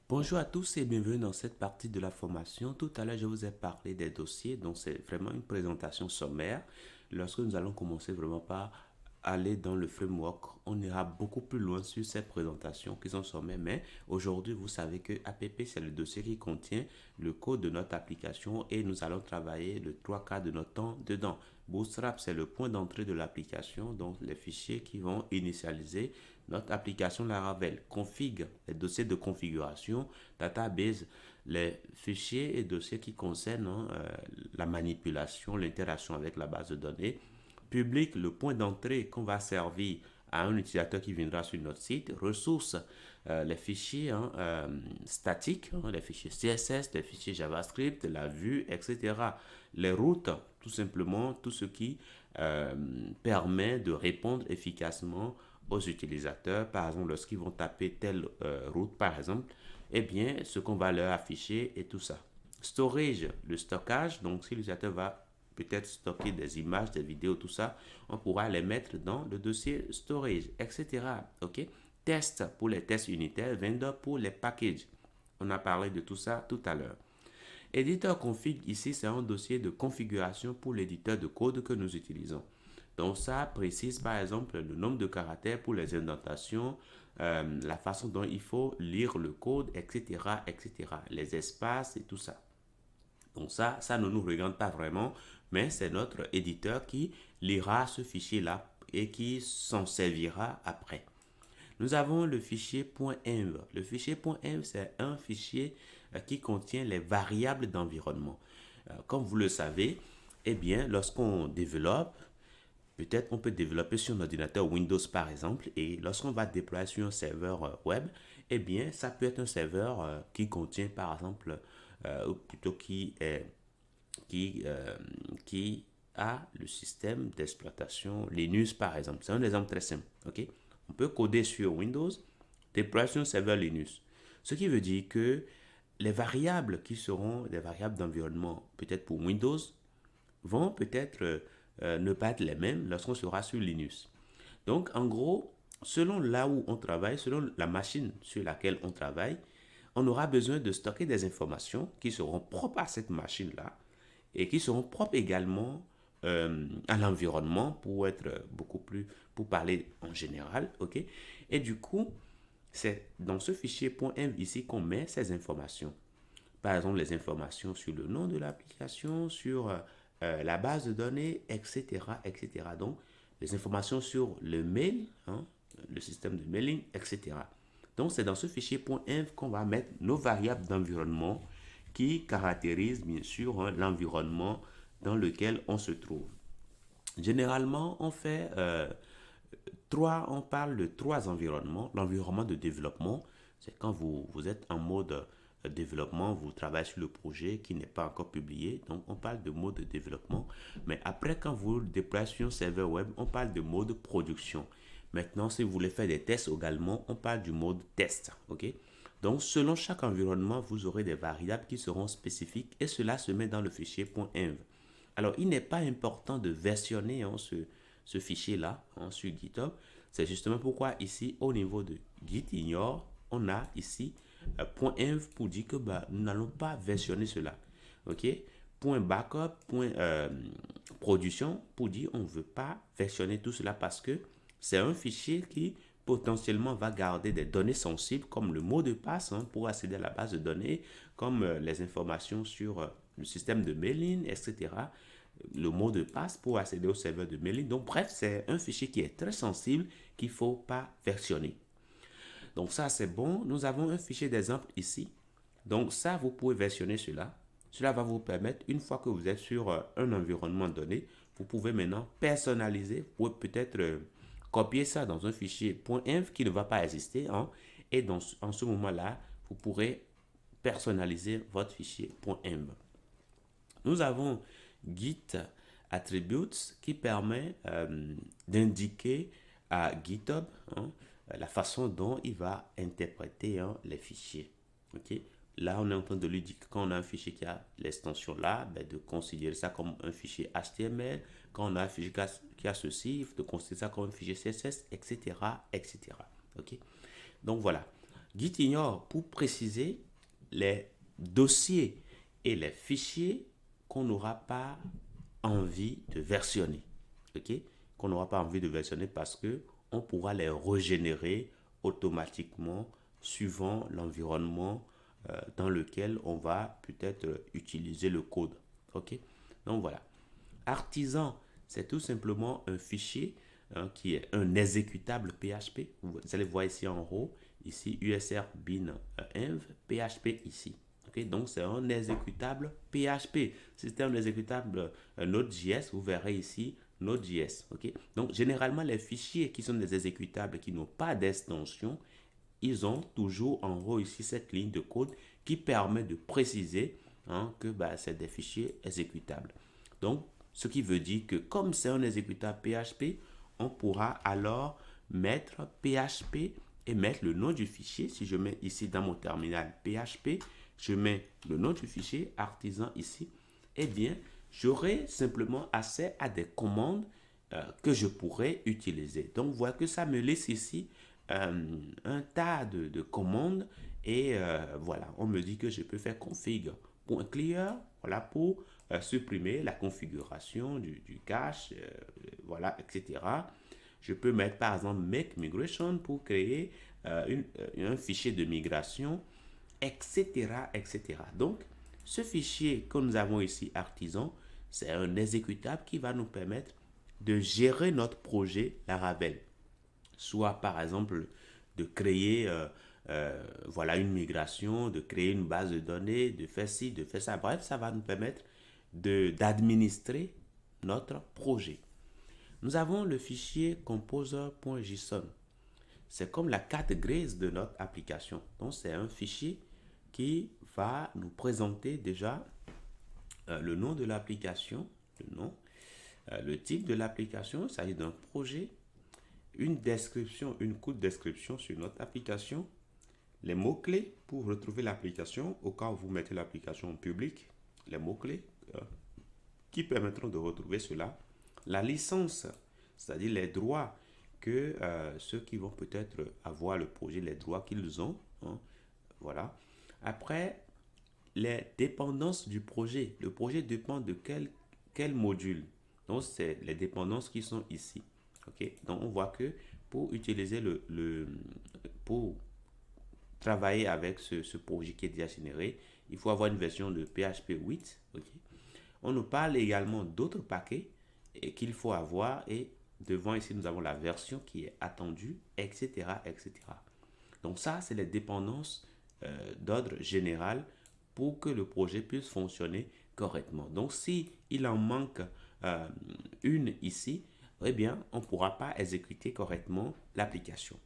Bonjour à tous et bienvenue dans cette partie de la formation. Tout à l'heure, je vous ai parlé des dossiers, donc c'est vraiment une présentation sommaire. Lorsque nous allons commencer vraiment par aller dans le framework, on ira beaucoup plus loin sur ces présentations qui sont sommaires. Mais aujourd'hui, vous savez que APP, c'est le dossier qui contient le code de notre application et nous allons travailler le trois quarts de notre temps dedans. Bootstrap, c'est le point d'entrée de l'application, donc les fichiers qui vont initialiser notre application Laravel. Config, les dossiers de configuration, database, les fichiers et dossiers qui concernent la manipulation, l'interaction avec la base de données. Public, le point d'entrée qu'on va servir à un utilisateur qui viendra sur notre site. Ressources, les fichiers statiques, les fichiers CSS, les fichiers JavaScript, la vue, etc. Les routes, tout simplement, tout ce qui permet de répondre efficacement aux utilisateurs, par exemple, lorsqu'ils vont taper telle route, par exemple, eh bien, ce qu'on va leur afficher et tout ça. Storage, le stockage, donc si l'utilisateur va peut-être stocker des images, des vidéos, tout ça, on pourra les mettre dans le dossier storage, etc. OK? Test pour les tests unitaires, vendor pour les packages. On a parlé de tout ça tout à l'heure. Éditeur config, ici, c'est un dossier de configuration pour l'éditeur de code que nous utilisons. Donc ça précise par exemple le nombre de caractères pour les indentations, la façon dont il faut lire le code, etc., etc., les espaces et tout ça. Donc ça ne nous regarde pas vraiment, mais c'est notre éditeur qui lira ce fichier-là et qui s'en servira après. Nous avons le fichier .env. Le fichier .env, c'est un fichier qui contient les variables d'environnement. Comme vous le savez, eh bien, lorsqu'on développe, peut-être on peut développer sur un ordinateur Windows par exemple, et lorsqu'on va déployer sur un serveur web, eh bien, ça peut être un serveur qui contient par exemple, ou plutôt qui, euh, qui a le système d'exploitation Linux par exemple. C'est un exemple très simple. Ok, on peut coder sur Windows, déployer sur un serveur Linux. Ce qui veut dire que les variables qui seront des variables d'environnement, peut-être pour Windows, vont peut-être ne pas être les mêmes lorsqu'on sera sur Linux. Donc, en gros, selon là où on travaille, selon la machine sur laquelle on travaille, on aura besoin de stocker des informations qui seront propres à cette machine-là et qui seront propres également à l'environnement pour être beaucoup plus, pour parler en général, ok? Et du coup, c'est dans ce fichier .env ici qu'on met ces informations. Par exemple, les informations sur le nom de l'application, sur la base de données, etc., etc. Donc, les informations sur le mail, hein, le système de mailing, etc. Donc, c'est dans ce fichier .env qu'on va mettre nos variables d'environnement qui caractérisent bien sûr hein, l'environnement dans lequel on se trouve. Généralement, on parle de trois environnements. L'environnement de développement, c'est quand vous êtes en mode développement, vous travaillez sur le projet qui n'est pas encore publié. Donc, on parle de mode de développement. Mais après, quand vous déployez sur un serveur web, on parle de mode production. Maintenant, si vous voulez faire des tests également, on parle du mode test. OK? Donc, selon chaque environnement, vous aurez des variables qui seront spécifiques et cela se met dans le fichier .env. Alors, il n'est pas important de versionner hein, ce fichier-là hein, sur GitHub. C'est justement pourquoi ici, au niveau de Git ignore, on a ici .env pour dire que bah, nous n'allons pas versionner cela. OK? .backup, production pour dire on ne veut pas versionner tout cela parce que c'est un fichier qui potentiellement va garder des données sensibles comme le mot de passe hein, pour accéder à la base de données, comme les informations sur le système de mailing, etc. Le mot de passe pour accéder au serveur de mailing. Donc bref, c'est un fichier qui est très sensible qu'il ne faut pas versionner. Donc ça, c'est bon. Nous avons un fichier d'exemple ici. Donc ça, vous pouvez versionner cela. Cela va vous permettre, une fois que vous êtes sur un environnement donné, vous pouvez maintenant personnaliser. Vous pouvez peut-être copier ça dans un fichier .env qui ne va pas exister. Hein, et en ce moment-là, vous pourrez personnaliser votre fichier .env. Nous avons Git Attributes qui permet d'indiquer à GitHub hein, la façon dont il va interpréter hein, les fichiers. Okay? Là, on est en train de lui dire que quand on a un fichier qui a l'extension là, ben, de considérer ça comme un fichier HTML. Quand on a un fichier qui a ceci, de considérer ça comme un fichier CSS, etc. etc. Okay? Donc voilà. Gitignore pour préciser les dossiers et les fichiers qu'on n'aura pas envie de versionner. Ok? Qu'on n'aura pas envie de versionner parce que on pourra les régénérer automatiquement suivant l'environnement dans lequel on va peut-être utiliser le code. Ok? Donc voilà. Artisan, c'est tout simplement un fichier qui est un exécutable PHP. Vous allez voir ici en haut, ici USR bin env PHP ici. Okay? Donc c'est un exécutable PHP. Si c'était un exécutable Node.js, vous verrez ici Node.js. Okay? Donc généralement les fichiers qui sont des exécutables qui n'ont pas d'extension, ils ont toujours en haut ici cette ligne de code qui permet de préciser que c'est des fichiers exécutables. Donc ce qui veut dire que comme c'est un exécutable PHP, on pourra alors mettre PHP et mettre le nom du fichier. Si je mets ici dans mon terminal PHP, je mets le nom du fichier artisan ici, eh bien, j'aurai simplement accès à des commandes que je pourrais utiliser. Donc, voilà que ça me laisse ici un tas de commandes et voilà, on me dit que je peux faire config.clear, voilà, pour supprimer la configuration du cache, voilà, etc. Je peux mettre par exemple make migration pour créer un fichier de migration, etc., etc. Donc, ce fichier que nous avons ici, artisan, c'est un exécutable qui va nous permettre de gérer notre projet Laravel. Soit par exemple de créer voilà, une migration, de créer une base de données, de faire ci, de faire ça. Bref, ça va nous permettre d'administrer notre projet. Nous avons le fichier composer.json. C'est comme la carte grise de notre application. Donc, c'est un fichier qui va nous présenter déjà le nom de l'application, le type de l'application, il s'agit d'un projet, une description, une courte description sur notre application, les mots-clés pour retrouver l'application au cas où vous mettez l'application en public, les mots-clés qui permettront de retrouver cela, la licence, c'est-à-dire les droits que ceux qui vont peut-être avoir le projet, les droits qu'ils ont, voilà. Après, les dépendances du projet. Le projet dépend de quel module. Donc, c'est les dépendances qui sont ici. Okay? Donc, on voit que pour utiliser pour travailler avec ce projet qui est déjà généré, il faut avoir une version de PHP 8. Okay? On nous parle également d'autres paquets qu'il faut avoir et devant ici, nous avons la version qui est attendue, etc., etc. Donc ça, c'est les dépendances d'ordre général pour que le projet puisse fonctionner correctement. Donc si il en manque une ici, eh bien, on ne pourra pas exécuter correctement l'application.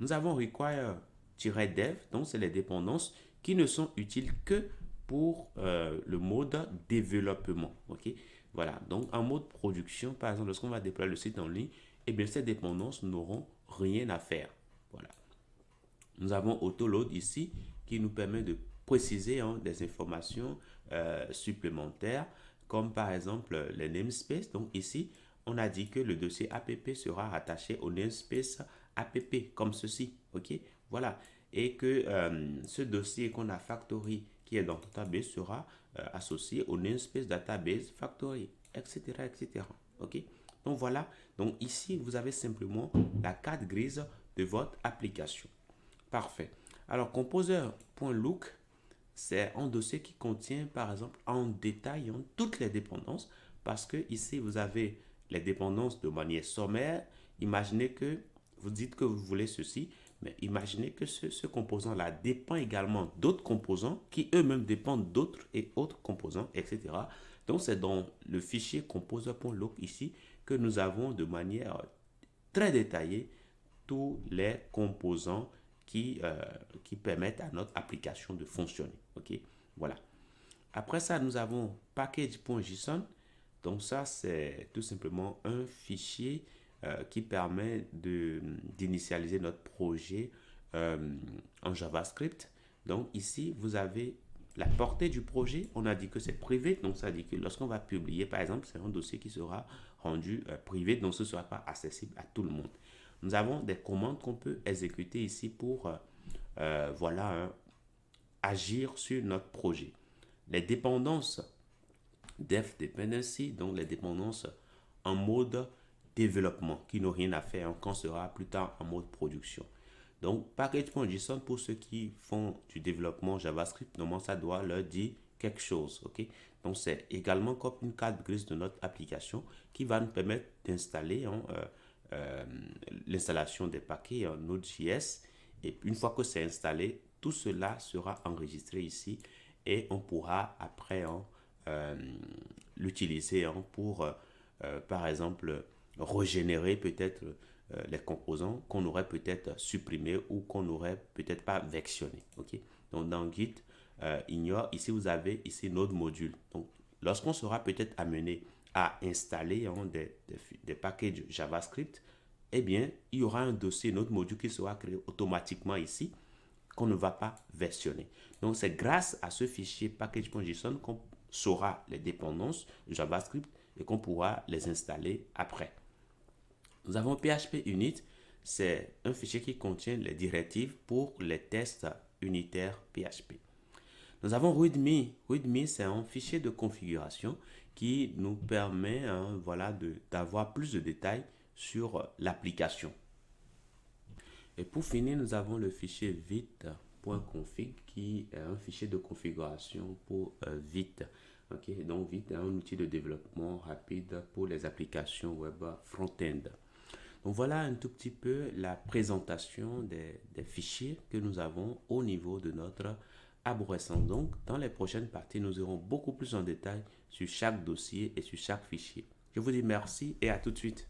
Nous avons require-dev, donc c'est les dépendances qui ne sont utiles que pour le mode développement. Okay? Voilà, donc en mode production, par exemple, lorsqu'on va déployer le site en ligne, eh bien, ces dépendances n'auront rien à faire. Voilà. Nous avons autoload ici qui nous permet de préciser des informations supplémentaires, comme par exemple les namespaces. Donc ici, on a dit que le dossier app sera rattaché au namespace app, comme ceci. Ok, voilà. Et que ce dossier qu'on a factory qui est dans database sera associé au namespace database factory, etc., etc. Ok, donc voilà. Donc ici, vous avez simplement la carte grise de votre application. Parfait. Alors, composer.look, c'est un dossier qui contient, par exemple, en détail toutes les dépendances, parce que ici, vous avez les dépendances de manière sommaire. Imaginez que vous dites que vous voulez ceci, mais imaginez que ce composant-là dépend également d'autres composants qui eux-mêmes dépendent d'autres et autres composants, etc. Donc, c'est dans le fichier composer.look ici que nous avons de manière très détaillée tous les composants qui permettent à notre application de fonctionner. Ok, voilà. Après ça, nous avons package.json. Donc ça, c'est tout simplement un fichier qui permet d'initialiser notre projet en JavaScript. Donc ici, vous avez la portée du projet. On a dit que c'est privé. Donc ça dit que lorsqu'on va publier, par exemple, c'est un dossier qui sera rendu privé. Donc ce ne sera pas accessible à tout le monde. Nous avons des commandes qu'on peut exécuter ici pour voilà, hein, agir sur notre projet. Les dépendances, Dev Dependency, donc les dépendances en mode développement, qui n'ont rien à faire hein, quand on sera plus tard en mode production. Donc, package.json, pour ceux qui font du développement JavaScript, normalement, ça doit leur dire quelque chose. Ok. Donc, c'est également comme une carte grise de notre application qui va nous permettre d'installer hein, l'installation des paquets en Node.js. Et une fois que c'est installé, tout cela sera enregistré ici et on pourra après hein, euh, l'utiliser hein, pour, par exemple, régénérer peut-être les composants qu'on aurait peut-être supprimés ou qu'on n'aurait peut-être pas versionné. Ok. Donc dans Git, ignore, ici vous avez ici notre module. Donc lorsqu'on sera peut-être amené à installer hein, des packages JavaScript, eh bien, il y aura un dossier, notre module qui sera créé automatiquement ici, qu'on ne va pas versionner. Donc, c'est grâce à ce fichier package.json qu'on saura les dépendances JavaScript et qu'on pourra les installer après. Nous avons PHP Unit, c'est un fichier qui contient les directives pour les tests unitaires PHP. Nous avons README. README, c'est un fichier de configuration qui nous permet hein, voilà, d'avoir plus de détails sur l'application. Et pour finir, nous avons le fichier vite.config qui est un fichier de configuration pour Vite. Okay? Donc Vite est un outil de développement rapide pour les applications web front-end. Donc voilà un tout petit peu la présentation des fichiers que nous avons au niveau de notre arborescence. Donc dans les prochaines parties, nous irons beaucoup plus en détail sur chaque dossier et sur chaque fichier. Je vous dis merci et à tout de suite.